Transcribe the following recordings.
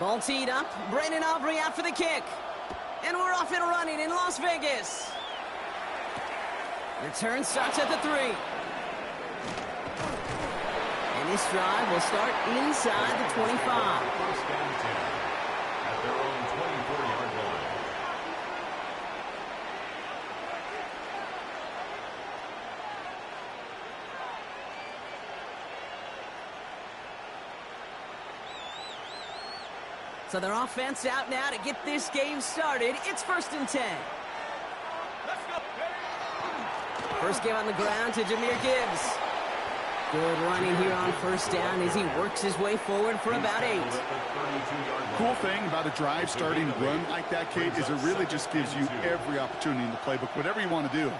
Ball teed up. Brandon Aubrey out for the kick. And we're off and running in Las Vegas. Return starts at the 3. And this drive will start inside the 25. First down 10 at their own 24-yard line. So their offense out now to get this game started. It's 1st and 10. Let's go. First game on the ground to Jahmyr Gibbs. Good running here on 1st down as he works his way forward for about 8. Cool thing about a drive starting run like that, Kate, is it really just gives you every opportunity in the playbook, whatever you want to do.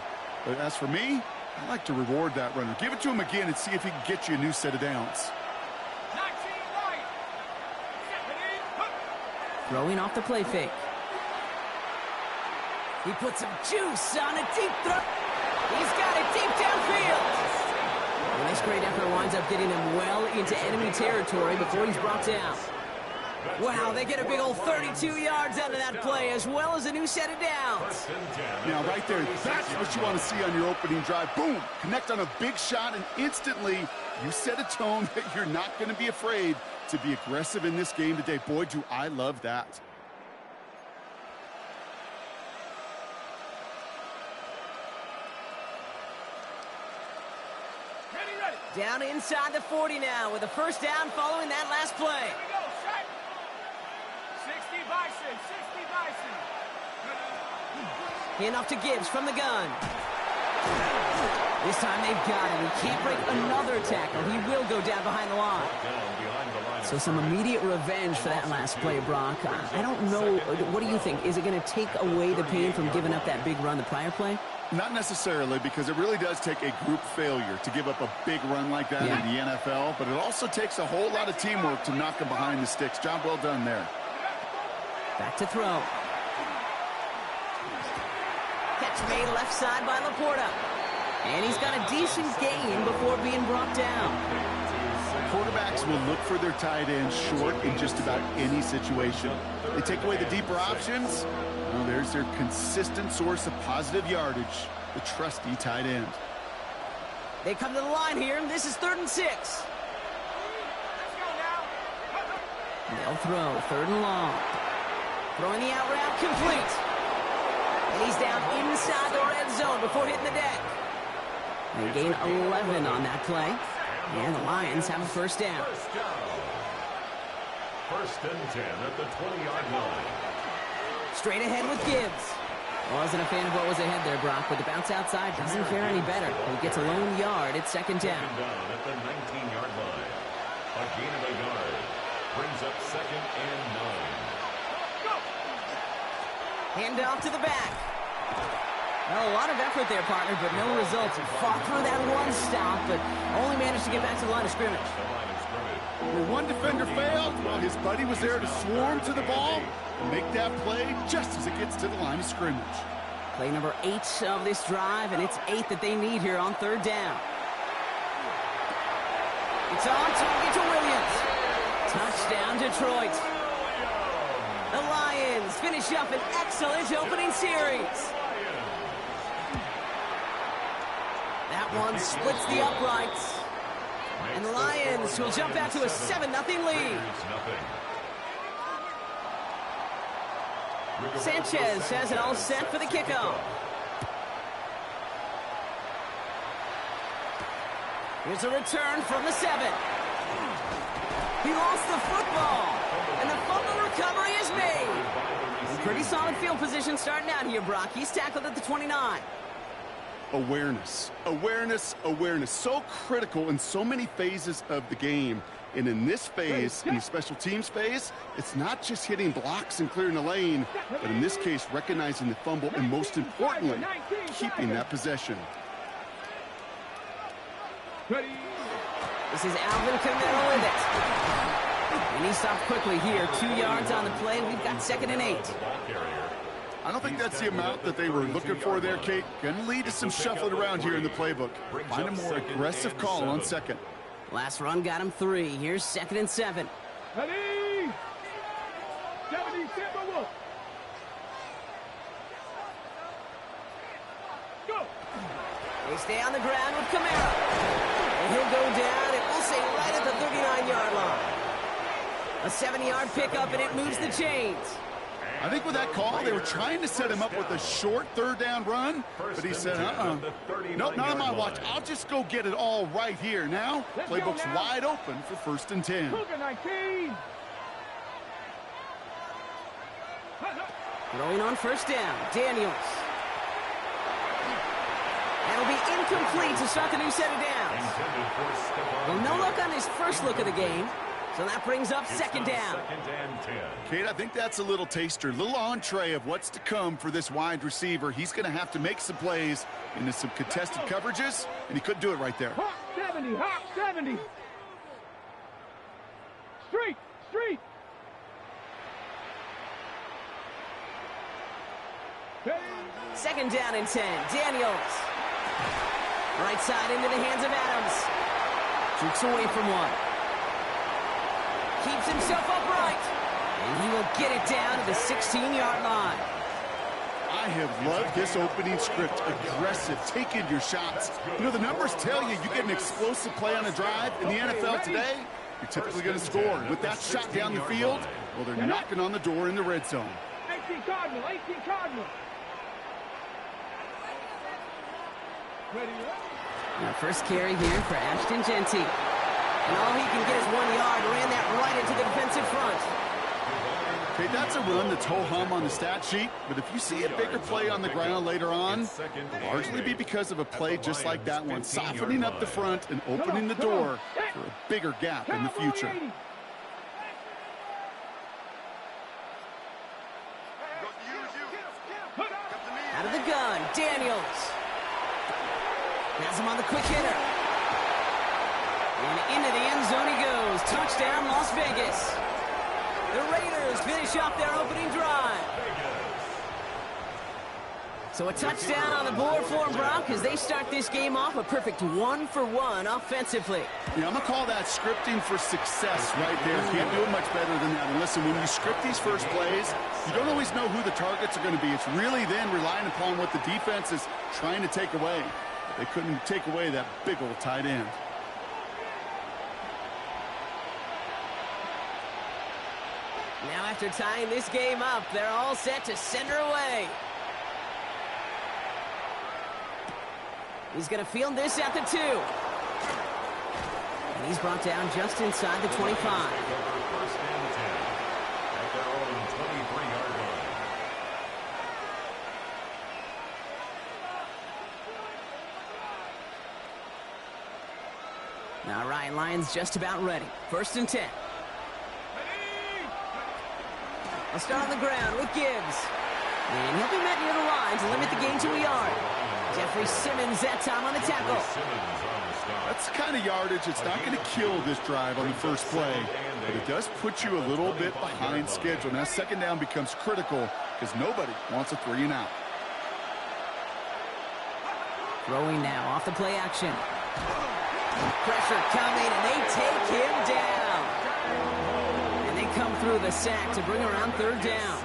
But as for me, I like to reward that runner. Give it to him again and see if he can get you a new set of downs. Throwing off the play fake. He puts some juice on a deep throw. He's got it deep downfield. And this great effort winds up getting him well into enemy territory before he's brought down. Wow, they get a big old 32 yards out of that play, as well as a new set of downs. Now, right there, that's what you want to see on your opening drive. Boom! Connect on a big shot, and instantly you set a tone that you're not going to be afraid to be aggressive in this game today. Boy, do I love that. Down inside the 40 now with a first down following that last play. Here we go, shot. 60 Bison, 60 Bison. Hand off to Gibbs from the gun. This time they've got him. He can't break another tackle. He will go down behind the line. So some immediate revenge for that last play, Brock. I don't know. What do you think? Is it going to take away the pain from giving up that big run the prior play? Not necessarily, because it really does take a group failure to give up a big run like that in the NFL, but it also takes a whole lot of teamwork to knock him behind the sticks. Job well done there. Back to throw. Catch made left side by Laporta. And he's got a decent gain before being brought down. Quarterbacks will look for their tight end short in just about any situation. They take away the deeper options. Well, there's their consistent source of positive yardage, the trusty tight end. They come to the line here. This is 3rd and 6. Let's go now. They'll throw 3rd and long. Throwing the out route complete. And he's down inside the red zone before hitting the deck. They gain 11 on that play. And the Lions have a first down. First and 10 at the 20-yard line. Straight ahead with Gibbs. Wasn't a fan of what was ahead there, Brock, but the bounce outside doesn't fare any better. He gets a lone yard at 2nd down. At the 19-yard line. A gain of a yard. Brings up 2nd and 9. Hand off to the back. Well, a lot of effort there, partner, but no results. Fought through that one stop, but only managed to get back to the line of scrimmage. When one defender failed, well, his buddy was there to swarm to the ball and make that play just as it gets to the line of scrimmage. Play number 8 of this drive, and it's 8 that they need here on 3rd down. It's on target to Williams. Touchdown, Detroit. The Lions finish up an excellent opening series. That one splits the uprights. And the Lions will jump out to a 7-0 lead. Sanchez has it all set for the kickoff. Here's a return from the 7. He lost the football. And the fumble recovery is made. And pretty solid field position starting out here, Brock. He's tackled at the 29. Awareness, awareness, awareness. So critical in so many phases of the game. And in this phase, in the special teams phase, it's not just hitting blocks and clearing the lane, but in this case, recognizing the fumble and most importantly, keeping that possession. This is Alvin Kamara with it. And he stopped quickly here. 2 yards on the play. We've got 2nd and 8. I don't think that's the amount that they were looking for there, Kate. Going to lead to some shuffling around here in the playbook. Find a more aggressive call on 2nd. Last run got him 3. Here's 2nd and 7. 70, Timberwolves. Go. They stay on the ground with Kamara. And he'll go down, and we'll say right at the 39-yard line. A 7-yard pickup, and it moves the chains. I think with that call, they were trying to set him up with a short third down run, but he said, nope, not on my watch. I'll just go get it all right here. Now, playbook's wide open for 1st and 10. Throwing on 1st down, Daniels. That'll be incomplete to start the new set of downs. Well, no luck on his first look of the game. So that brings up 2nd down. Kate, I think that's a little taster, a little entree of what's to come for this wide receiver. He's going to have to make some plays into some contested coverages, and he couldn't do it right there. Hawk 70, Hawk 70. Street. 2nd down and 10. Daniels. Right side into the hands of Adams. Jukes away from one. Keeps himself upright. And he will get it down to the 16-yard line. I have loved this opening script. Aggressive, taking your shots. You know, the numbers tell you get an explosive play on a drive. In the NFL today, you're typically going to score. With that shot down the field, well, they're knocking on the door in the red zone. 18 Cardinal. Ready up. Now first carry here for Ashton Jeanty. And all he can get is 1 yard. Ran that right into the defensive front. Okay, that's a run that's ho-hum on the stat sheet, but if you see a bigger play on the ground later on, it'll largely be because of a play just like that one, softening up the front and opening the door for a bigger gap in the future. Out of the gun, Daniels. Has him on the quick hitter. And into the end zone he goes. Touchdown, Las Vegas. The Raiders finish off their opening drive. So a touchdown on the board for them, Brock, as they start this game off a perfect 1-for-1 offensively. Yeah, I'm going to call that scripting for success right there. Can't do it much better than that. And listen, when you script these first plays, you don't always know who the targets are going to be. It's really then relying upon what the defense is trying to take away. They couldn't take away that big old tight end. Now after tying this game up, they're all set to send her away. He's going to field this at the 2. And he's brought down just inside the 25. First and 10 at their own 23-yard line. Now Ryan Lyons just about ready. 1st and 10. I'll start on the ground with Gibbs. And he'll be met near the line to limit the gain to a yard. Jeffrey Simmons that time on the tackle. That's the kind of yardage it's not going to kill this drive on the first play, but it does put you a little bit behind schedule. Now 2nd down becomes critical because nobody wants a 3-and-out. Throwing now off the play action. Pressure coming, and they take him down. And they come through the sack to bring around 3rd down.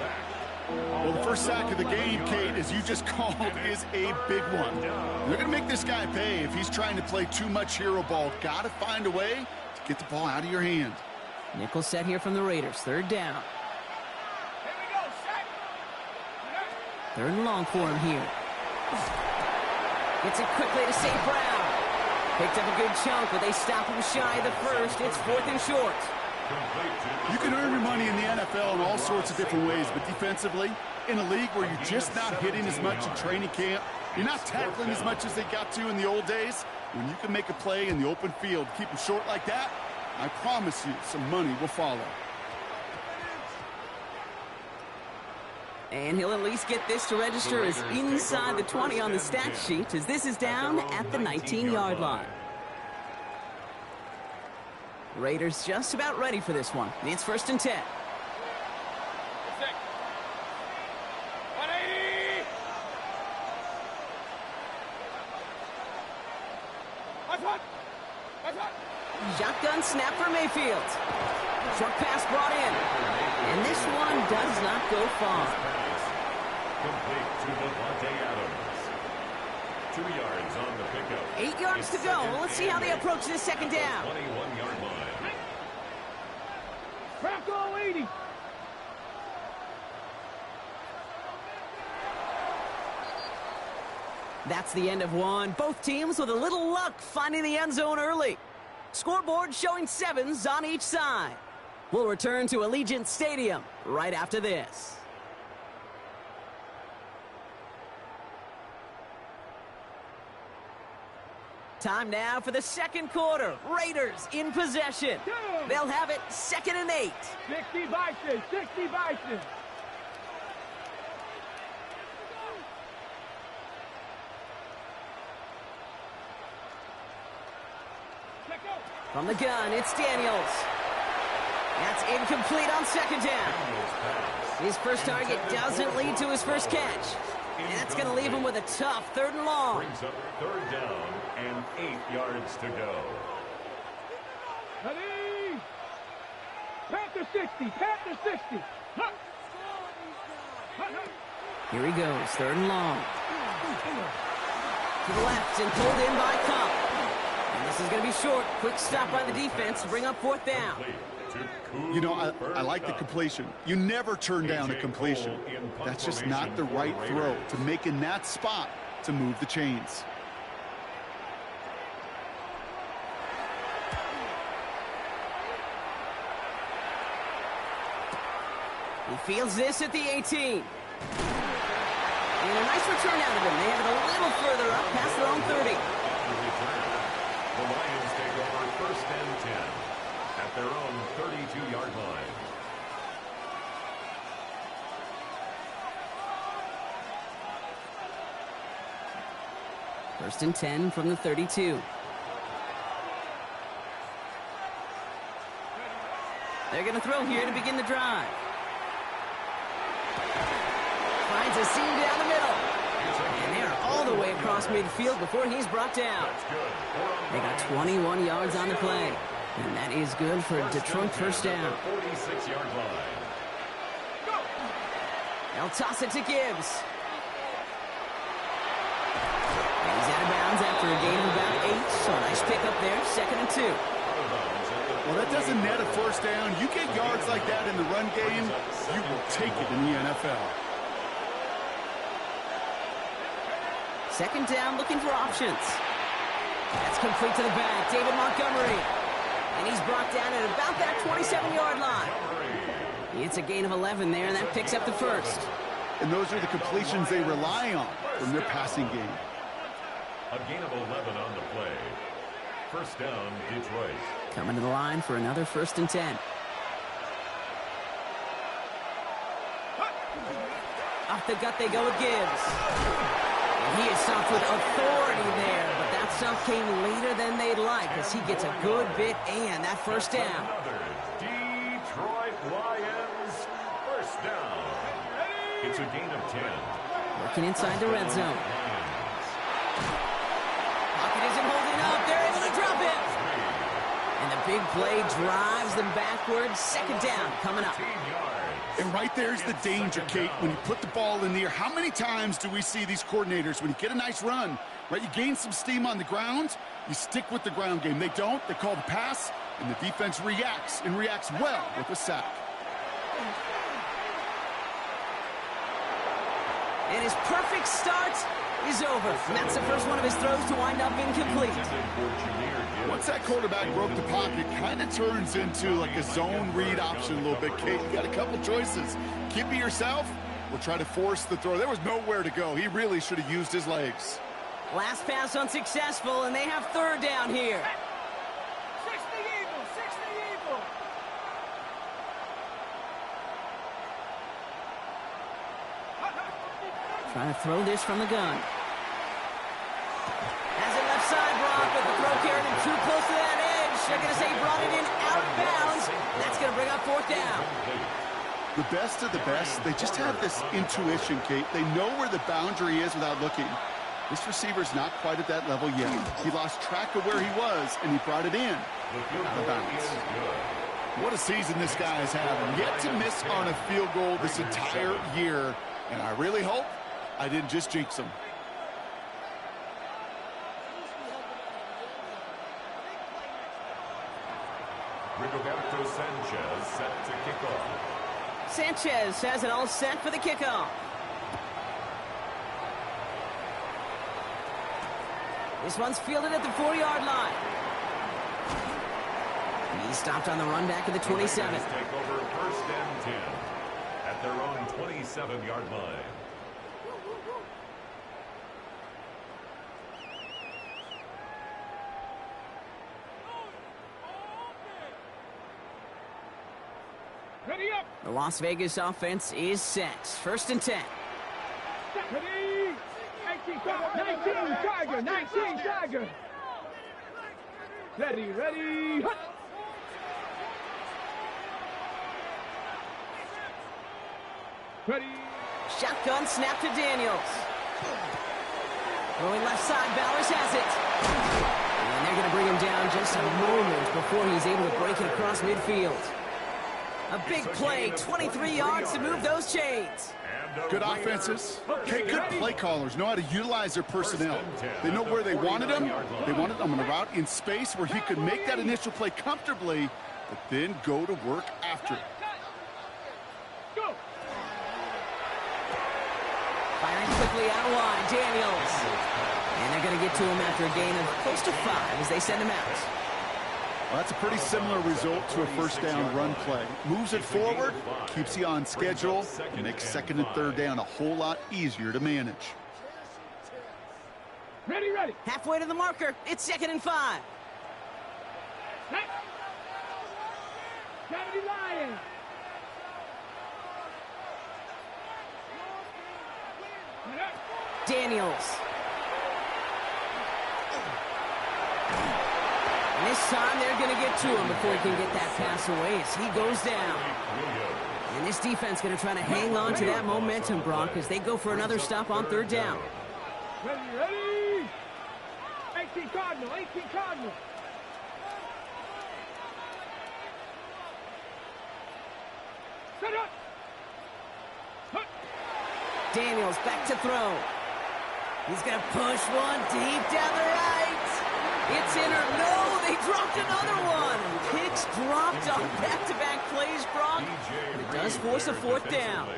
Well, the first sack of the game, Kate, as you just called, is a big one. They're going to make this guy pay if he's trying to play too much hero ball. Got to find a way to get the ball out of your hand. Nickel set here from the Raiders. 3rd down. Here we go, set. 3rd and long for him here. Gets it quickly to St. Brown. Picked up a good chunk, but they stop him shy of the first. It's 4th and short. You can earn your money in the NFL in all sorts of different ways, but defensively, in a league where you're just not hitting as much in training camp, you're not tackling as much as they got to in the old days, when you can make a play in the open field, keep them short like that, I promise you some money will follow. And he'll at least get this to register as inside the 20 on the stat sheet, as this is down at the 19-yard line. Raiders just about ready for this one. It's 1st and 10. 180. That's what. Shotgun snap for Mayfield. Short pass brought in. And this one does not go far. Complete to Devontae Adams. 2 yards on the pickup. 8 yards to go. Well, let's see how they approach this second down. 21-yard line. Crack all 80. That's the end of one. Both teams with a little luck finding the end zone early. Scoreboard showing 7s on each side. We'll return to Allegiant Stadium right after this. Time now for the second quarter. Raiders in possession. They'll have it 2nd and 8. 60 Bison, 60 Bison. From the gun, it's Daniels. That's incomplete on second down. His first target doesn't lead to his first catch. And that's going to leave him with a tough 3rd and long. Brings up 3rd down and 8 yards to go. Ready? Panther 60, Panther 60. Here he goes, 3rd and long. To the left and pulled in by Cup. And this is going to be short. Quick stop by the defense to bring up 4th down. You know, I like the completion. You never turn down a completion. That's just not the right throw to make in that spot to move the chains. He fields this at the 18. And a nice return out of him. They have it a little further up past their own 30. The Lions take over 1st and 10 at their own 32-yard line. First and 10 from the 32. They're going to throw here to begin the drive. Finds a seam down the middle. And they're all the way across midfield before he's brought down. They got 21 yards on the play. And that is good for a Detroit first down. 46-yard line. They'll toss it to Gibbs. And he's out of bounds after a gain of about 8. So a nice pickup there, 2nd and 2. Well, that doesn't net a first down. You get yards like that in the run game, you will take it in the NFL. 2nd down, looking for options. That's complete to the back, David Montgomery. And he's brought down at about that 27-yard line. It's a gain of 11 there, and that picks up the first. And those are the completions they rely on from their passing game. A gain of 11 on the play. First down, Detroit. Coming to the line for another 1st and 10. Off the gut they go with Gibbs. And he is stopped with authority there, but that stop came later than they'd like as he gets a good bit and that first down. Another Detroit Lions first down. It's a gain of 10. Working inside the red zone. Pocket isn't holding up. They're able to drop it. And the big play drives them backwards. 2nd down coming up. And right there's the danger, Kate, when you put the ball in the air. How many times do we see these coordinators, when you get a nice run, right, you gain some steam on the ground, you stick with the ground game. They don't. They call the pass, and the defense reacts, and reacts well with a sack. And his perfect start is over. And that's the first one of his throws to wind up incomplete. Once that quarterback broke the pocket, kind of turns into like a zone read option a little bit, Kate. You got a couple choices. Keep it yourself or try to force the throw. There was nowhere to go. He really should have used his legs. Last pass unsuccessful, and they have 3rd down here. 60 Eagles, 60 Eagles. Trying to throw this from the gun. Has it left side, Brock, but the throw carried him too close to that edge. They're going to say he brought it in out of bounds. That's going to bring up 4th down. The best of the best, they just have this intuition, Kate. They know where the boundary is without looking. This receiver's not quite at that level yet. He lost track of where he was, and he brought it in out of bounds. What a season this guy is having. Yet to miss on a field goal this entire year. And I really hope I didn't just jinx him. Rigoberto Sanchez set to kick off. Sanchez has it all set for the kickoff. This one's fielded at the 4-yard line. He's stopped on the run back at the 27. The Raiders take over first and 10 at their own 27-yard line. Ready up. The Las Vegas offense is set. First and 10. Ready. 19 Tiger. 19 Tiger. Ready, ready. Hut. Ready. Shotgun snap to Daniels. Going left side, Bowers has it. And they're going to bring him down just a moment before he's able to break it across midfield. A big play, 23 yards to move those chains. Good offenses. Okay, good play callers know how to utilize their personnel. They know where they wanted him. They wanted him on a route in space where he could make that initial play comfortably, but then go to work after it. Go. Firing quickly out of line, Daniels. And they're going to get to him after a gain of close to 5 as they send him out. Well, that's a pretty similar result to a first down run play. Moves it forward, keeps you on schedule, and makes second and third down a whole lot easier to manage. Ready, ready. Halfway to the marker, it's 2nd and 5. Hey. Kennedy Lions. Daniels. And this time they're going to get to him before he can get that pass away as he goes down. And this defense going to try to hang on to that momentum, Brock, as they go for another stop on 3rd down. Ready, ready. 18 Cardinal, 18 Cardinal. Set up. Hut. Daniels back to throw. He's going to push one deep down the right. It's in or no, they dropped another one. Picks dropped on back-to-back plays, Brock. It does force a 4th down.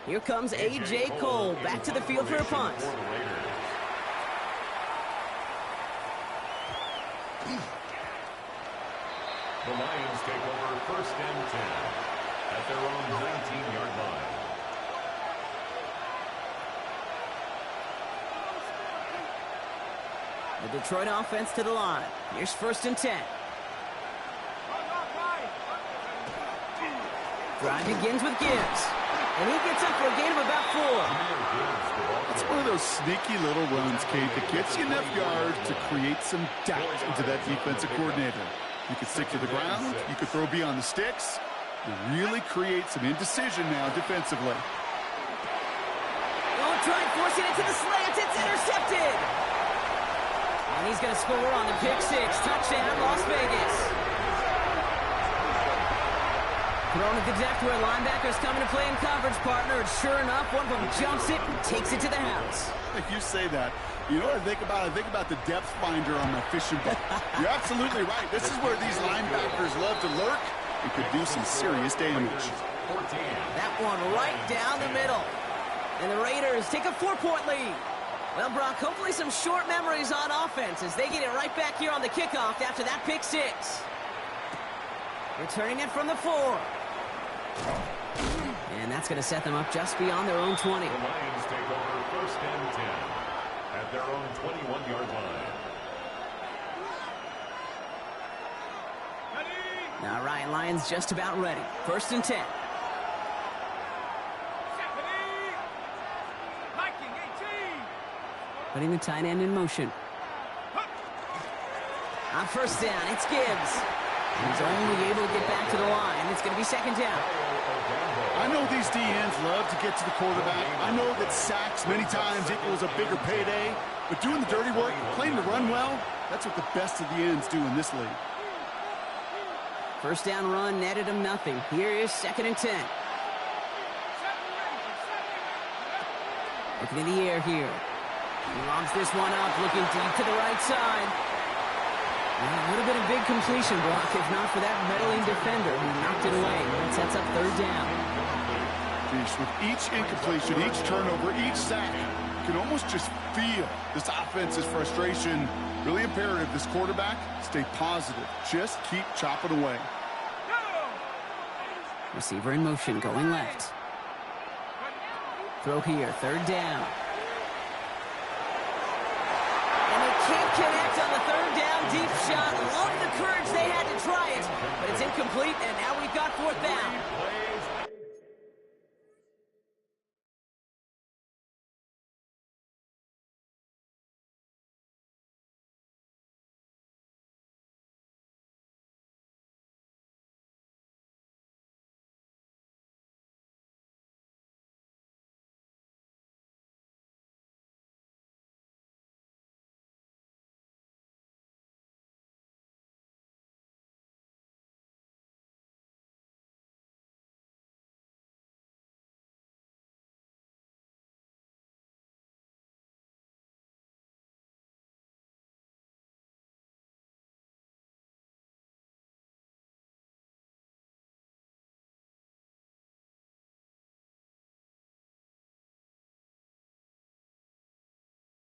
Here comes A.J. Cole back to the field for a punt. The Lions take over first and 10 at their own 19-yard line. The Detroit offense to the line. Here's 1st and 10. Drive begins with Gibbs. And he gets up for a gain of about 4. It's one of those sneaky little runs, Kate, that gets you enough yards to create some doubt into that defensive coordinator. You could stick to the ground. You could throw beyond the sticks. You really create some indecision now defensively. Oh, try forcing it to the slant. It's intercepted. And he's going to score on the pick 6. Touchdown, Las Vegas. Thrown at the depth where linebackers coming to play in coverage, partner. And sure enough, one of them jumps it and takes it to the house. You say that. You know what I think about? I think about the depth finder on my fishing boat. You're absolutely right. This is where these linebackers love to lurk and could do some serious damage. That one right down the middle. And the Raiders take a 4-point lead. Well, Brock, hopefully some short memories on offense as they get it right back here on the kickoff after that pick 6. Returning it from the 4. And that's going to set them up just beyond their own 20. The Lions take over first and 10 at their own 21-yard line. Ready. All right, Lions just about ready. 1st and 10. Putting the tight end in motion. On 1st down, it's Gibbs. He's only able to get back to the line. It's going to be 2nd down. I know these DNs love to get to the quarterback. I know that sacks many times equals a bigger payday. But doing the dirty work, playing the run well, that's what the best of the ends do in this league. First down run netted him nothing. Here is 2nd and 10. Looking in the air here. He lobs this one up, looking deep to the right side. Well, it would have been a big completion block if not for that meddling defender who knocked it away. That sets up 3rd down. Geez, with each incompletion, each turnover, each sack, you can almost just feel this offense's frustration. Really imperative this quarterback stay positive. Just keep chopping away. Receiver in motion, going left. Throw here, 3rd down. And they can't connect on the 3rd down deep shot. Love the courage they had to try it, but it's incomplete, and now we've got 4th down.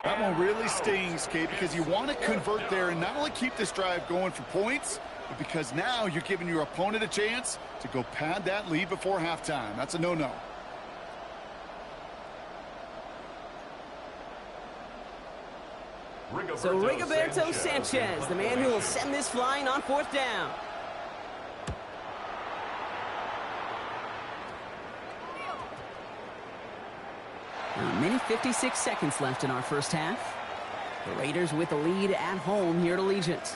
That one really stings, Kate, because you want to convert there and not only keep this drive going for points, but because now you're giving your opponent a chance to go pad that lead before halftime. That's a no-no. So Rigoberto Sanchez, the man who will send this flying on 4th down. A minute 56 seconds left in our first half. The Raiders with the lead at home here at Allegiant.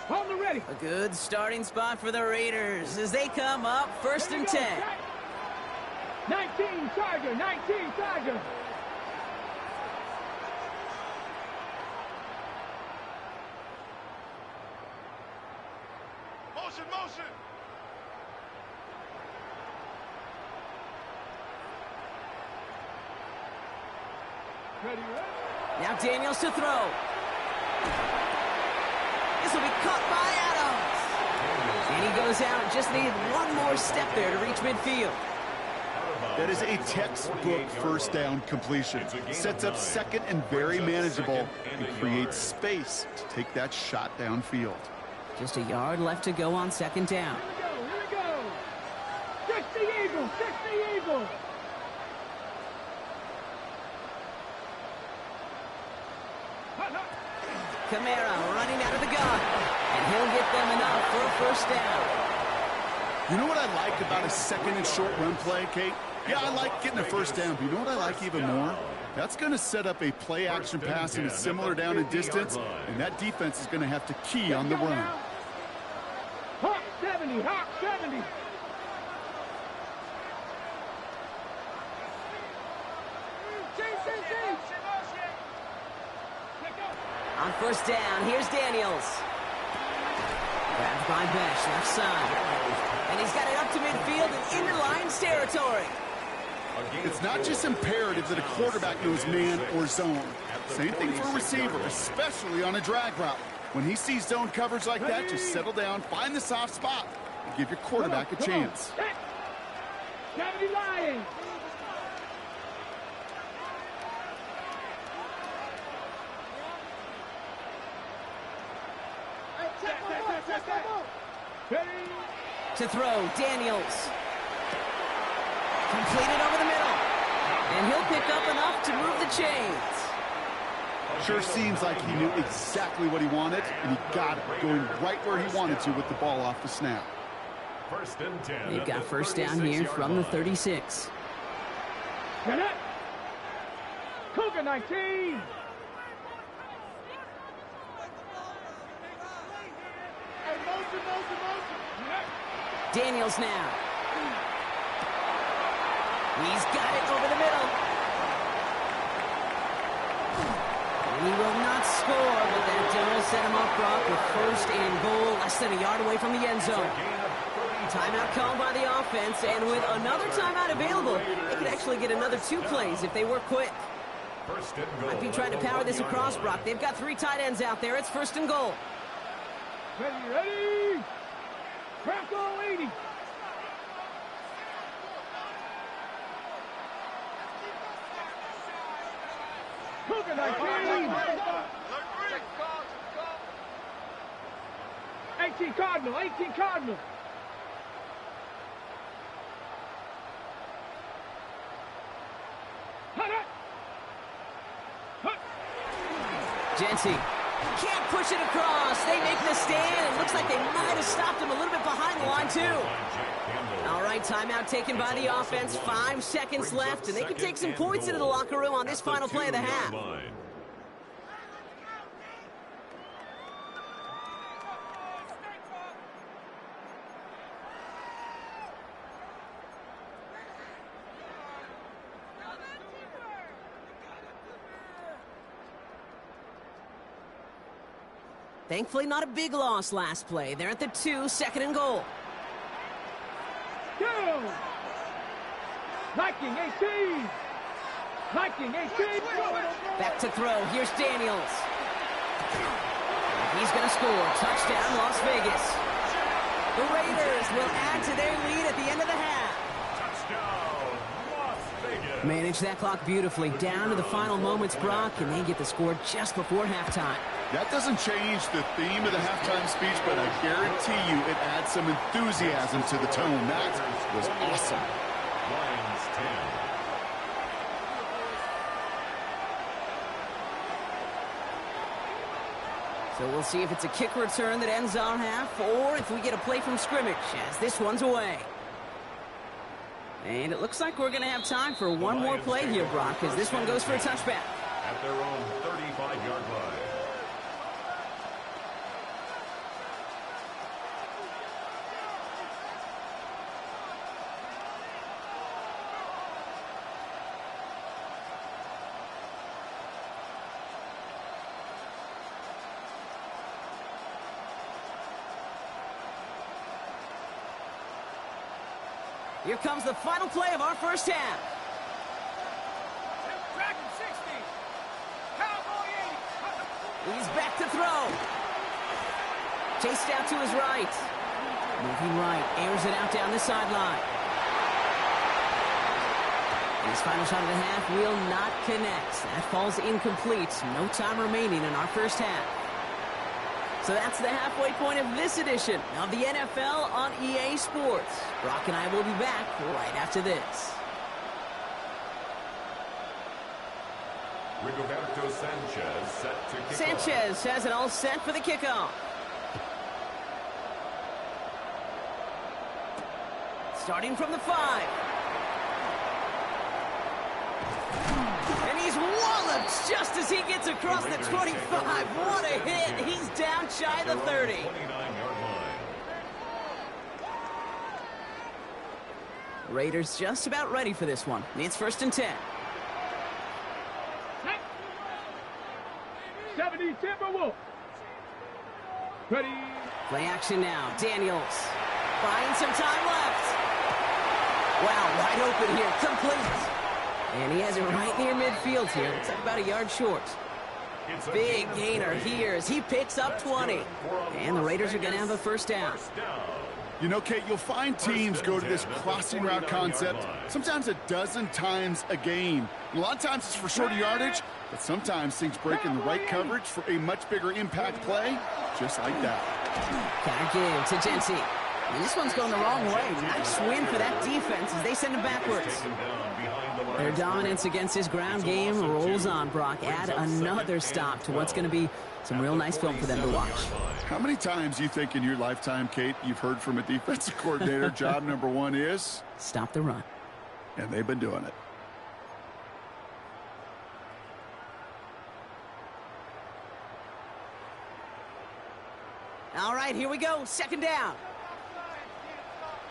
Hold it ready. A good starting spot for the Raiders as they come up 1st and 10. 19 Charger, 19 Charger. Motion, motion. Ready, ready. Now Daniels to throw. This will be caught by Adams. And he goes out. Just needed one more step there to reach midfield. That is a textbook first down completion. Sets up 2nd and very manageable and creates space to take that shot downfield. Just a yard left to go on 2nd down. Here we go. 60 Eagles, 60 Eagles. Kamara running out of the gun. And he'll get them enough for a 1st down. You know what I like about a 2nd and short run play, Kate? Yeah, I like getting a 1st down, but you know what I like even more? That's going to set up a play-action pass in a similar down and distance, and that defense is going to have to key on the run. Hawk 70, Hawk 70. On 1st down, here's Daniels. Grabbed by Besh, left side. And he's got it up to midfield and into Lions territory. It's not just imperative that a quarterback knows man or zone. Same thing for a receiver, especially on a drag route. When he sees zone coverage like that, just settle down, find the soft spot, and give your quarterback a chance. 70 Lions. To throw, Daniels. Completed over the middle. And he'll pick up enough to move the chains. Sure seems like he knew exactly what he wanted, and he got it, going right where he wanted to with the ball off the snap. 1st and 10. They've got 1st down here from the 36. Cougar 19. Daniels now. He's got it over the middle. And he will not score, but that general set him up, Brock, with first and goal, less than a yard away from the end zone. Timeout called by the offense, and with another timeout available, they could actually get another 2 plays if they work quick. Might be trying to power this across, Brock. They've got 3 tight ends out there. It's first and goal. Ready? Crackle 80. Cougar 19. 18 Cardinal, 18 Cardinal. Jency can't push it across. They make the stand. It looks like they might have stopped him a little bit behind the line, too. All right, timeout taken by the offense. 5 seconds left, and they can take some points into the locker room on this final play of the half. Thankfully, not a big loss last play. They're at the 2, second and goal. Go! Viking 18! Viking 18! Back to throw. Here's Daniels. He's going to score. Touchdown, Las Vegas. The Raiders will add to their lead at the end of the half. Manage that clock beautifully. Down to the final moments, Brock, and they get the score just before halftime. That doesn't change the theme of the halftime speech, but I guarantee you it adds some enthusiasm to the tone. That was awesome. Lions 10. So we'll see if it's a kick return that ends our half, or if we get a play from scrimmage, as this one's away. And it looks like we're going to have time for one more play here, Brock, because this one goes for a touchback. At their own 35-yard line. Here comes the final play of our first half. Dragon 60. Cowboy 80. He's back to throw. Chased out to his right. Moving right, airs it out down the sideline. His final shot of the half will not connect. That falls incomplete. No time remaining in our first half. So that's the halfway point of this edition of the NFL on EA Sports. Brock and I will be back right after this. Rigoberto Sanchez set to kick Sanchez off. has it all set for the kickoff. Starting from the 5. And he's walloped just as he gets across the 25. What a hit. He's down shy of the 30. 29-yard line. Raiders just about ready for this one. It's first and 10. 70 Timberwolves. Ready? Play action now. Daniels. Buying some time left. Wow, wide open here. Complete. And he has it right near midfield here. Looks like about a yard short. Big gainer here as he picks up 20. And the Raiders are going to have a first down. You know, Kate, you'll find teams go to this crossing route concept sometimes a dozen times a game. A lot of times it's for shorter yardage, but sometimes things break in the right coverage for a much bigger impact play, just like that. Counter give to Jency. And this one's going the wrong way. Nice win for that defense as they send him backwards. Their dominance against this ground game rolls on, Brock. Add another stop to what's going to be some real nice film for them to watch. How many times you think in your lifetime, Kate, you've heard from a defensive coordinator, job number 1 is? Stop the run. And they've been doing it. All right, here we go. Second down.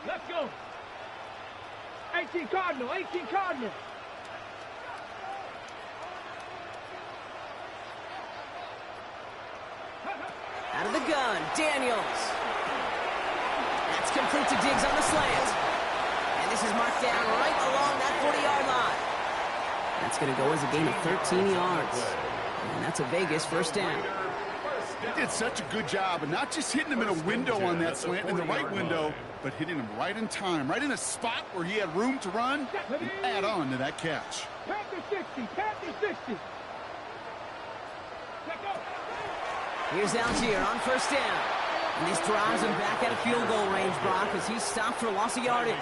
Let's go. 18 Cardinal, 18 Cardinal. shotgun. Daniels. That's complete to Diggs on the slant. And this is marked down right along that 40-yard line. That's going to go as a gain of 13 yards. And that's a Vegas first down. He did such a good job, and not just hitting him in a window on that slant, in the right window, but hitting him right in time, right in a spot where he had room to run and add on to that catch. Panther 60, Panther 60. Here's Algier on first down. And this drives him back out of field goal range, Brock, as he's stopped for loss of yardage.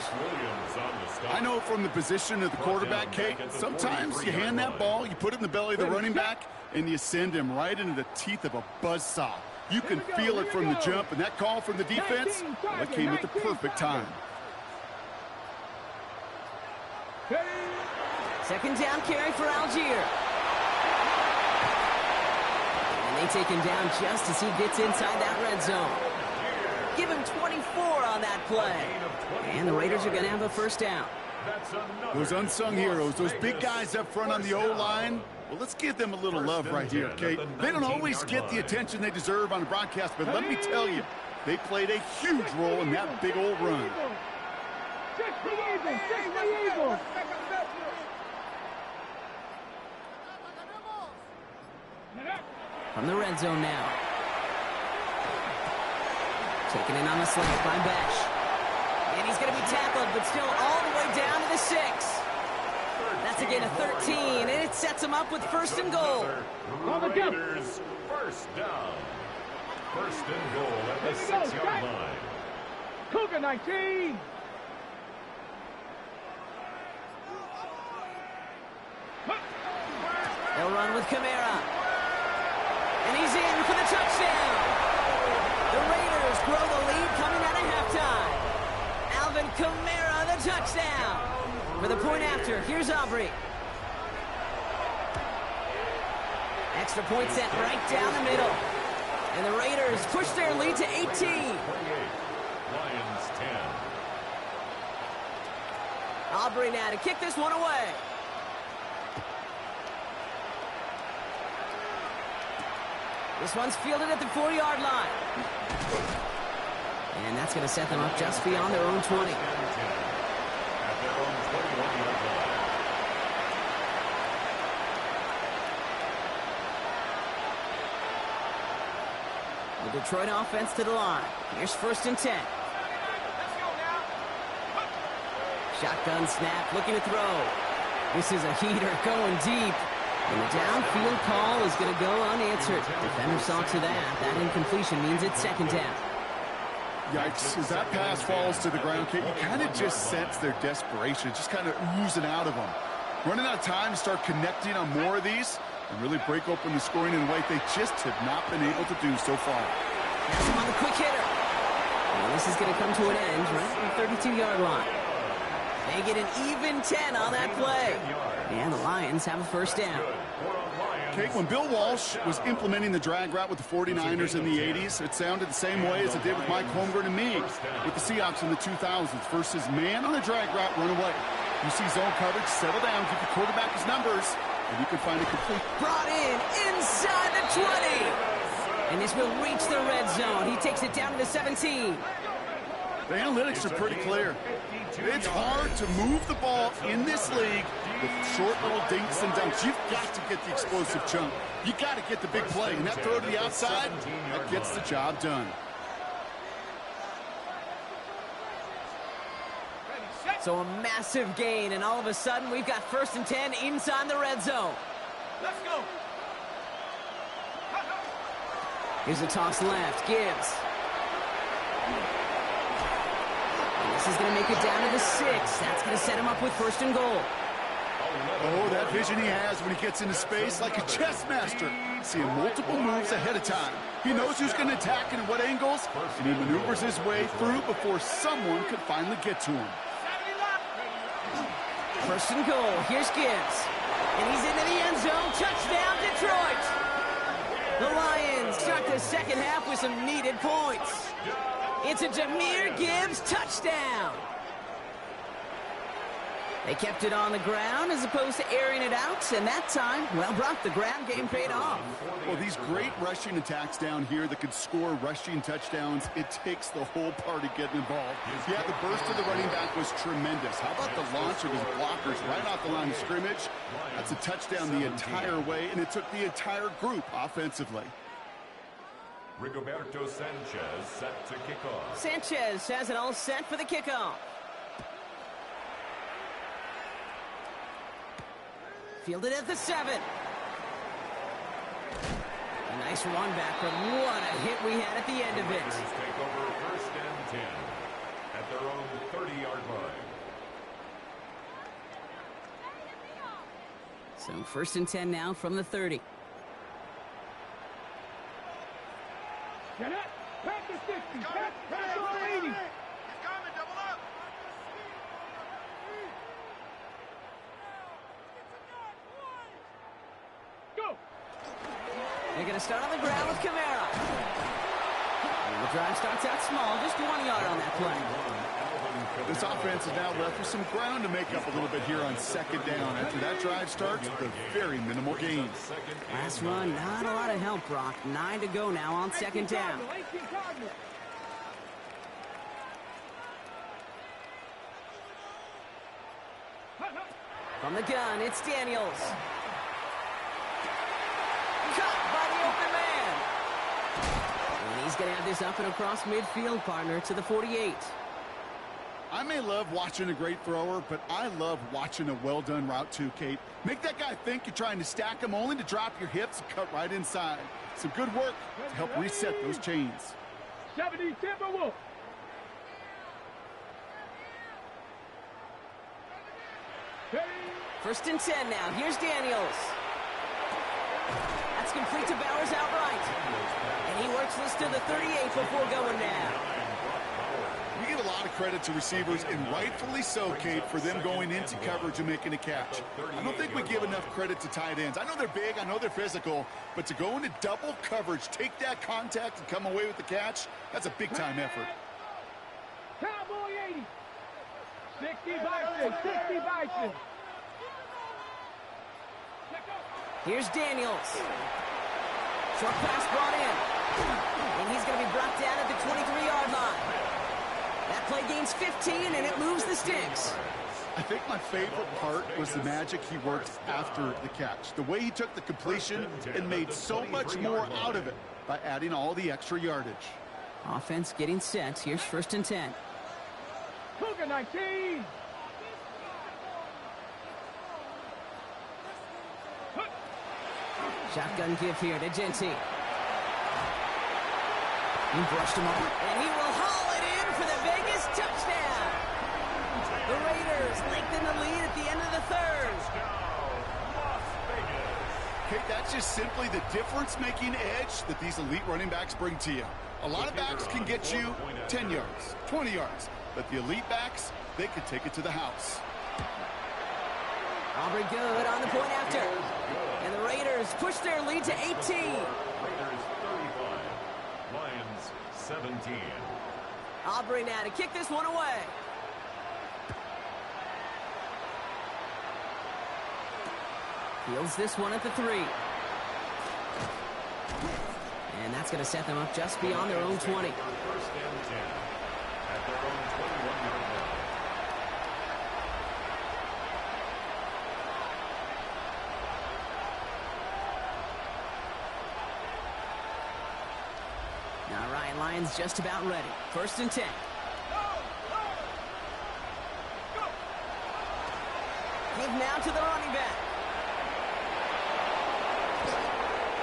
I know from the position of the quarterback, Kate, sometimes you hand that ball, you put it in the belly of the running back, and you send him right into the teeth of a buzzsaw. You can feel it from the jump, and that call from the defense, well, it came at the perfect time. Second down carry for Algier. And they take him down just as he gets inside that red zone. Give him 24 on that play. And the Raiders are going to have a first down. Those unsung heroes, those big guys up front on the O-line, well, let's give them a little love right here, Kate. They don't always get the attention they deserve on the broadcast, but let me tell you, they played a huge role in that big old run. From the red zone now. Taken in on the slant by Besh. And he's going to be tackled, but still all the way down to the 6. That's a gain of 13, and it sets him up with first and goal. Raiders first down. First and goal at the 6-yard line. Cougar 19. They'll run with Kamara. And he's in for the touchdown. The Raiders grow the lead coming out of halftime. Alvin Kamara, the touchdown. For the point after, here's Aubrey. Extra point set right down the middle. And the Raiders push their lead to 18. Lions 10. Aubrey now to kick this one away. This one's fielded at the 4-yard line. And that's going to set them up just beyond their own 20. The Detroit offense to the line. Here's first and 10. Shotgun snap, looking to throw. This is a heater going deep. And the downfield call is going to go unanswered. Defender saw to that. That incompletion means it's second down. Yikes, as that pass falls to the ground, Kate, you kind of just sense their desperation, just kind of oozing out of them. Running out of time to start connecting on more of these and really break open the scoring in a way they just have not been able to do so far. That's him on the quick hitter. And this is going to come to an end right at the 32-yard line. They get an even 10 on that play. And the Lions have a first down. Kate, when Bill Walsh was implementing the drag route with the 49ers in the 80s, it sounded the same way as it did with Mike Holmgren and me with the Seahawks in the 2000s. Versus man on a drag route, run away. You see zone coverage, settle down, give the quarterback his numbers, and you can find a complete... Brought in inside the 20. And this will reach the red zone. He takes it down to the 17. The analytics are pretty clear. It's hard to move the ball in this league with short little dinks and dunks. You've got to get the explosive chunk. You got to get the big play. And that throw to the outside, that gets the job done. So a massive gain, and all of a sudden we've got first and 10 inside the red zone. Let's go. Here's a toss left. Gibbs. And this is going to make it down to the 6. That's going to set him up with first and goal. Oh, that vision he has when he gets into space like a chess master. Seeing multiple moves ahead of time. He knows who's going to attack and at what angles, and he maneuvers his way through before someone could finally get to him. First and goal. Here's Gibbs. And he's into the end zone. Touchdown, Detroit. The Lions start the second half with some needed points. It's a Jahmyr Gibbs touchdown. They kept it on the ground as opposed to airing it out, and that time, well, Brock, the ground game paid off. Well, these great rushing attacks down here that could score rushing touchdowns, it takes the whole party getting involved. Yeah, the burst of the running back was tremendous. How about the launch of his blockers right off the line of scrimmage? That's a touchdown the entire way, and it took the entire group offensively. Rigoberto Sanchez set to kick off. Sanchez has it all set for the kickoff. Fielded at the 7. A nice run back, but what a hit we had at the end of it. Raiders take over first and 10 at their own 30-yard line. So first and 10 now from the 30. Get up! Pack the 60! Pack the 80! They're going to start on the ground with Kamara. And the drive starts out small, just 1 yard on that play. This offense is now left with some ground to make up a little bit here on second down. After that drive starts, the very minimal gains. Last run, not a lot of help, Brock. 9 to go now on second down. From the gun, it's Daniels. Caught by the open man. And he's going to have this up and across midfield, partner, to the 48. I may love watching a great thrower, but I love watching a well-done route too, Kate. Make that guy think you're trying to stack him only to drop your hips and cut right inside. Some good work to help reset those chains. 70 Timberwolves. First and 10 now. Here's Daniels. That's complete to Bowers outright. And he works this to the 38 before going down. We give a lot of credit to receivers, and rightfully so, Kate, for them going into coverage and making a catch. I don't think we give enough credit to tight ends. I know they're big, I know they're physical, but to go into double coverage, take that contact, and come away with the catch, that's a big-time effort. Cowboy 80. 60 Bison. 60 Bison. Here's Daniels. Short pass brought in. And he's going to be brought down at the 23-yard line. That play gains 15, and it moves the sticks. I think my favorite part was the magic he worked after the catch. The way he took the completion and made so much more out of it by adding all the extra yardage. Offense getting set. Here's first and 10. Cougar 19. Shotgun give here to Genty. He brushed him off, and he will haul it in for the Vegas touchdown. The Raiders lengthen the lead at the end of the third. Okay, that's just simply the difference-making edge that these elite running backs bring to you. A lot of backs can get you 10 yards, 20 yards, but the elite backs, they could take it to the house. Aubrey good on the point after. And the Raiders push their lead to 18. Raiders 35, Lions 17. Aubrey now to kick this one away. Fields this one at the 3. And that's going to set them up just beyond their own 20. First and 10 at their own 21-yard line. Now Ryan Lyons just about ready. First and 10. Give now to the running back.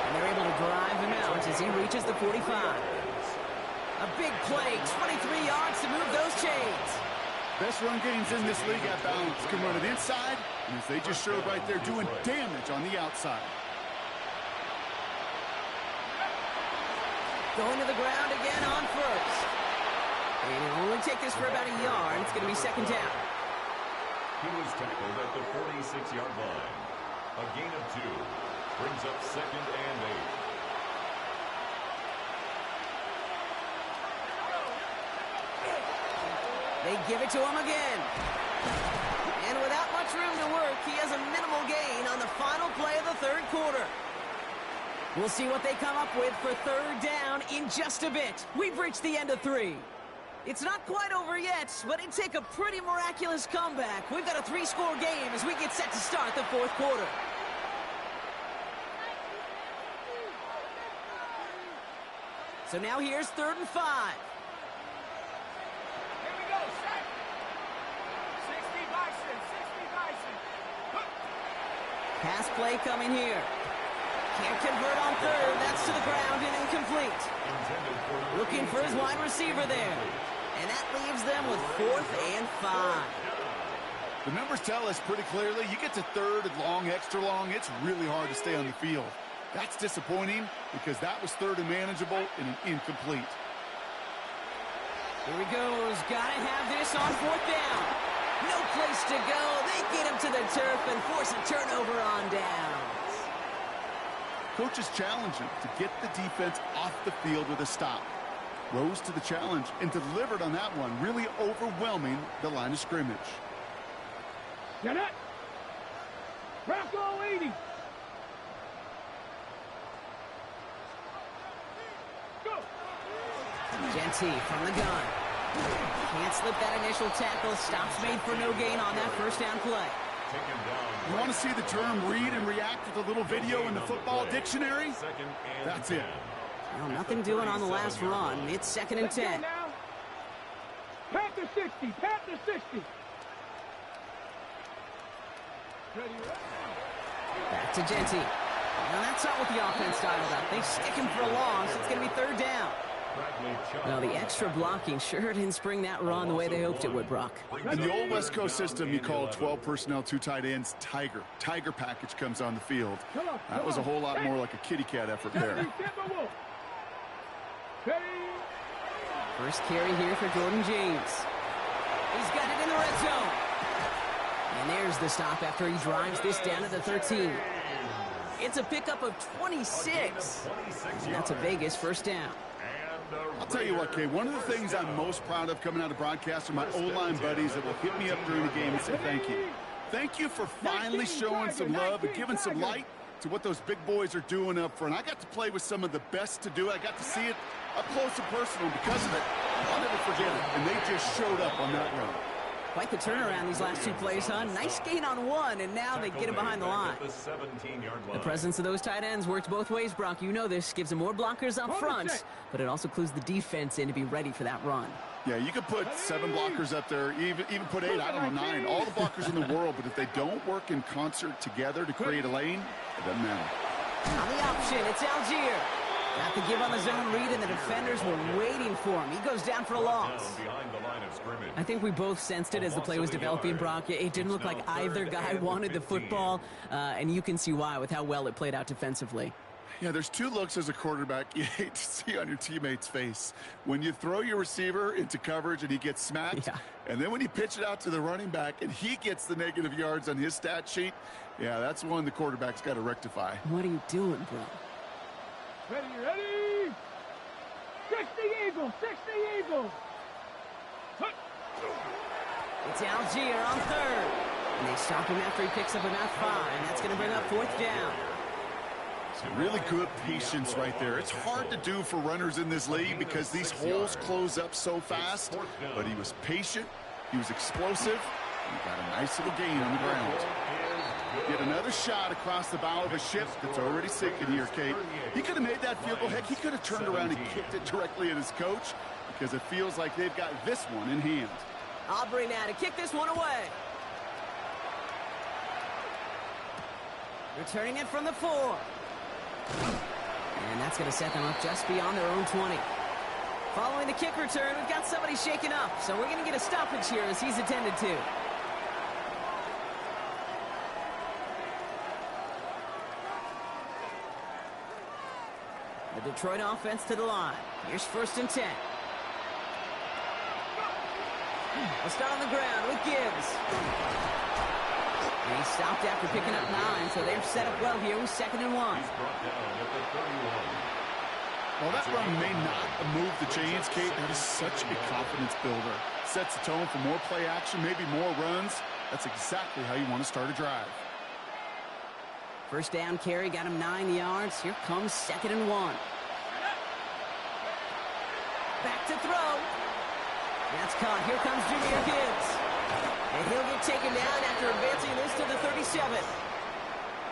And they're able to drive him out as he reaches the 45. A big play, 23 yards to move those chains. Best run games in this league at balance can run it inside, and as they just showed right there, doing damage on the outside. Going to the ground again on first. And he'll only take this for about a yard. It's going to be second down. He was tackled at the 46-yard line. A gain of 2 brings up second and 8. They give it to him again. And without much much room to work. He has a minimal gain on the final play of the third quarter. We'll see what they come up with for third down in just a bit. We've reached the end of 3. It's not quite over yet, but it'd take a pretty miraculous comeback. We've got a 3-score game as we get set to start the fourth quarter. So now here's 3rd and 5. Here we go, set. 60 Bison, 60 Bison. Pass play coming here. Can't convert on 3rd. That's to the ground and incomplete. Looking for his wide receiver there. And that leaves them with 4th and 5. The numbers tell us pretty clearly, you get to 3rd and long, extra long, it's really hard to stay on the field. That's disappointing because that was 3rd and manageable and an incomplete. Here he goes. Gotta have this on 4th down. No place to go. They get him to the turf and force a turnover on downs. Coaches challenge him to get the defense off the field with a stop. Rose to the challenge and delivered on that one, really overwhelming the line of scrimmage. Get it. Rocco 80. Go. Genty from the gun. Can't slip that initial tackle. Stops made for no gain on that first down play. You want to see the term read and react with a little video in the football dictionary? That's it. Well, nothing doing on the last run. It's 2nd and Let's go 10. now. Panther 60. Panther 60. Ready, Back to Genty. Now that's not what the offense styled out. They stick him for a loss. It's going to be 3rd down. Well, the extra blocking sure didn't spring that run the way they hoped it would, Brock. In the old West Coast system, you call 12 personnel, 2 tight ends, Tiger. Tiger package comes on the field. That was a whole lot more like a kitty cat effort there. First carry here for Jordan James. He's got it in the red zone. And there's the stop after he drives this down to the 13. It's a pickup of 26. And that's a Vegas first down. I'll tell you what, Kay, one of the things I'm most proud of coming out of broadcast are my O-line buddies that will hit me up during the game and say thank you. Thank you for finally showing some love and giving some light to what those big boys are doing up front. I got to play with some of the best to do it. I got to see it up close and personal. Because of it, I'll never forget it. And they just showed up on that run. Quite the turnaround these last 2 plays, huh? Nice gain on 1, and now they get him behind the line. The presence of those tight ends works both ways, Brock. You know this. Gives them more blockers up front, but it also clues the defense in to be ready for that run. Yeah, you could put 7 blockers up there, even put 8, I don't know, 9. All the blockers in the world, but if they don't work in concert together to create a lane, it doesn't matter. On the option, it's Algier. Got the give on the zone read, and the defenders were waiting for him. He goes down for a loss. I think we both sensed it as the play was developing, Brock. It didn't look like either guy wanted the football, and you can see why with how well it played out defensively. Yeah, there's 2 looks as a quarterback you hate to see on your teammate's face. When you throw your receiver into coverage and he gets smacked, and then when you pitch it out to the running back and he gets the negative yards on his stat sheet, yeah, that's one the quarterback's got to rectify. What are you doing, bro? Ready. 60 Eagles, 60 Eagles. It's Algier on 3rd. And they stop him after he picks up about 5, and that's going to bring up 4th down. Really good patience right there. It's hard to do for runners in this league because these holes close up so fast. But he was patient, he was explosive, and he got a nice little gain on the ground. Get another shot across the bow of a ship that's already sinking here, Kate. He could have made that field goal. Heck, he could have turned around and kicked it directly at his coach because it feels like they've got this one in hand. Aubrey now to kick this one away. Returning it from the 4. And that's going to set them up just beyond their own 20. Following the kick return, we've got somebody shaken up, so we're going to get a stoppage here as he's attended to. The Detroit offense to the line. Here's 1st and 10. We'll start on the ground with Gibbs. And he stopped after picking up 9, so they're set up well here with 2nd and 1. Well, that run may not have moved the chains, Kate. That is such a confidence builder. Sets the tone for more play action, maybe more runs. That's exactly how you want to start a drive. First down carry got him 9 yards. Here comes 2nd and 1. Back to throw. That's caught. Here comes Jahmyr Gibbs. And he'll get taken down after advancing this to the 37.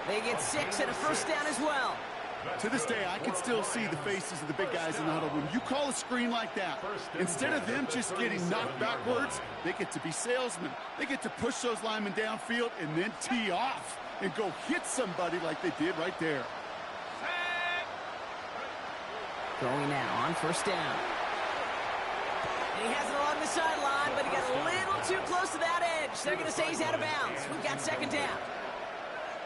They get 6 and a first down as well. To this day, I can still see the faces of the big guys in the huddle. When you call a screen like that, instead of them just getting knocked backwards, they get to be salesmen. They get to push those linemen downfield and then tee off and go hit somebody like they did right there. Going now on first down. And he has it along the sideline, but he got a little too close to that edge. They're going to say he's out of bounds. We've got 2nd down.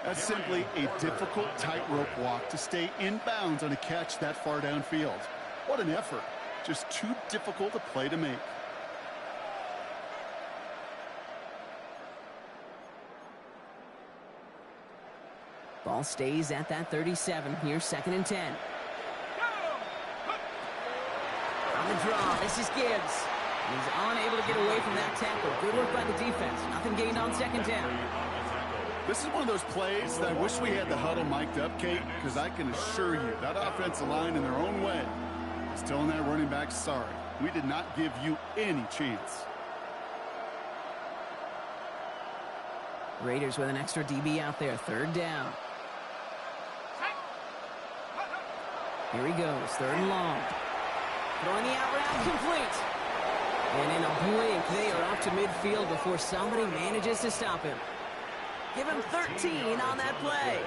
That's simply a difficult tightrope walk to stay in bounds on a catch that far downfield. What an effort. Just too difficult a play to make. Ball stays at that 37. Here's 2nd and 10. On the draw, this is Gibbs. He's unable to get away from that tackle. Good work by the defense. Nothing gained on 2nd down. This is one of those plays that I wish we had the huddle mic'd up, Kate, because I can assure you that offensive line in their own way is telling that running back, sorry, we did not give you any chance. Raiders with an extra DB out there. 3rd down. Here he goes. 3rd and long. Throwing the out route complete. And in a blink, they are off to midfield before somebody manages to stop him. Give him 13 on that play.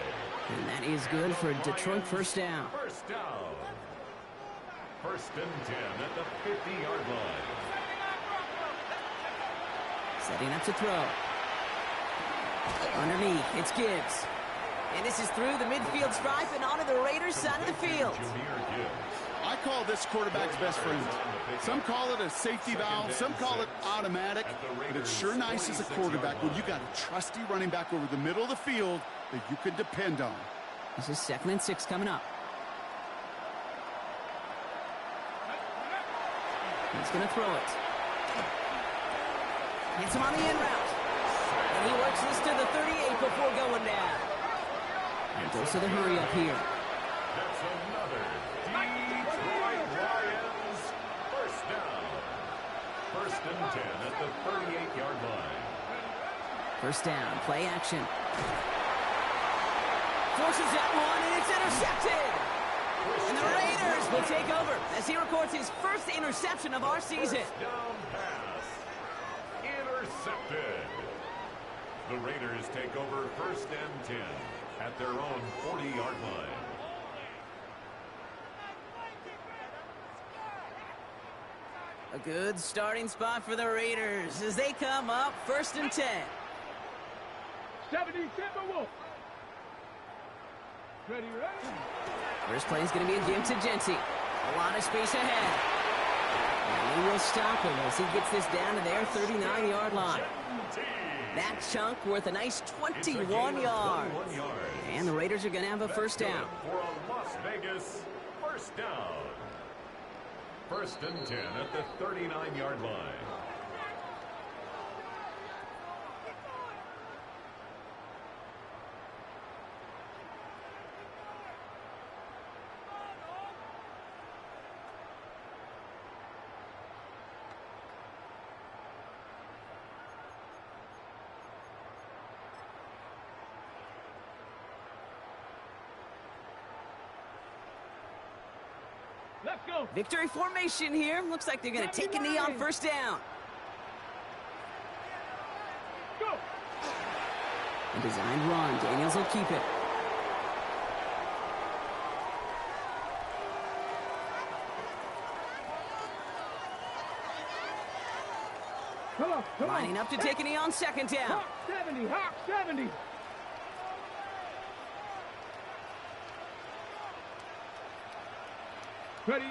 And that is good for a Detroit first down. First down. 1st and 10 at the 50-yard line. Setting up to throw. Underneath, it's Gibbs. And this is through the midfield stripe and onto the Raiders' side of the field. Jahmyr Gibbs. I call this quarterback's best friend. Some call it a safety valve, some call it automatic, but it's sure nice as a quarterback when you got a trusty running back over the middle of the field that you can depend on. This is 2nd and 6 coming up. He's going to throw it. Gets him on the in route. And he works this to the 38 before going down. And goes to the hurry up here. That's another Detroit Lions first down. 1st and 10 at the 38-yard line. First down, play action. Forces that one, and it's intercepted. And the Raiders will take over as he records his first interception of our season. First down pass. Intercepted. The Raiders take over 1st and 10 at their own 40-yard line. A good starting spot for the Raiders as they come up 1st and 10. 70 Timberwolves. Ready, ready. First play is going to be a give to Jency. A lot of space ahead. And they will stop him as he gets this down to their 39-yard line. That chunk worth a nice 21 yards. And the Raiders are going to have a first down. For a Las Vegas first down. 1st and 10 at the 39-yard line. Let's go. Victory formation here. Looks like they're going to take a knee on first down. Go. A designed run. Daniels will keep it. Come on, come Lining on. up to take a knee on 2nd down. Hawk 70, Hawk 70. Ready.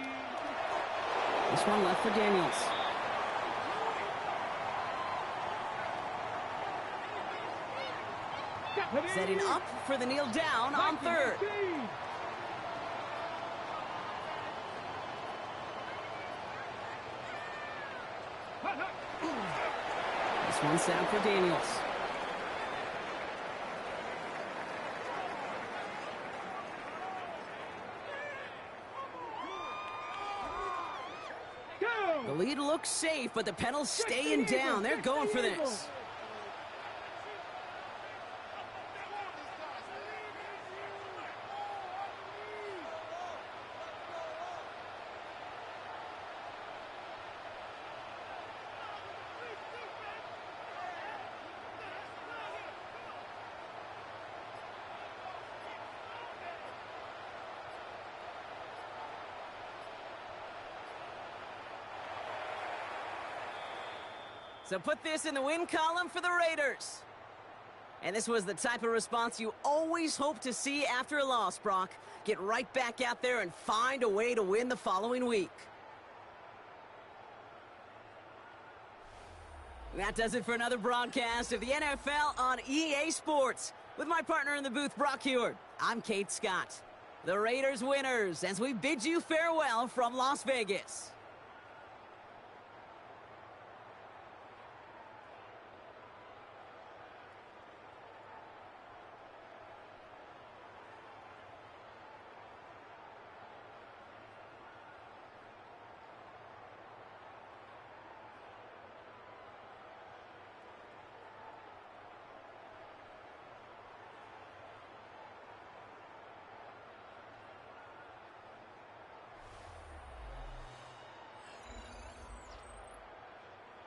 This one left for Daniels. Setting up for the kneel down on 3rd. This one's set up for Daniels. The lead looks safe, but the pedals staying down. They're going for this. So put this in the win column for the Raiders. And this was the type of response you always hope to see after a loss, Brock. Get right back out there and find a way to win the following week. That does it for another broadcast of the NFL on EA Sports. With my partner in the booth, Brock Huard, I'm Kate Scott. The Raiders winners as we bid you farewell from Las Vegas.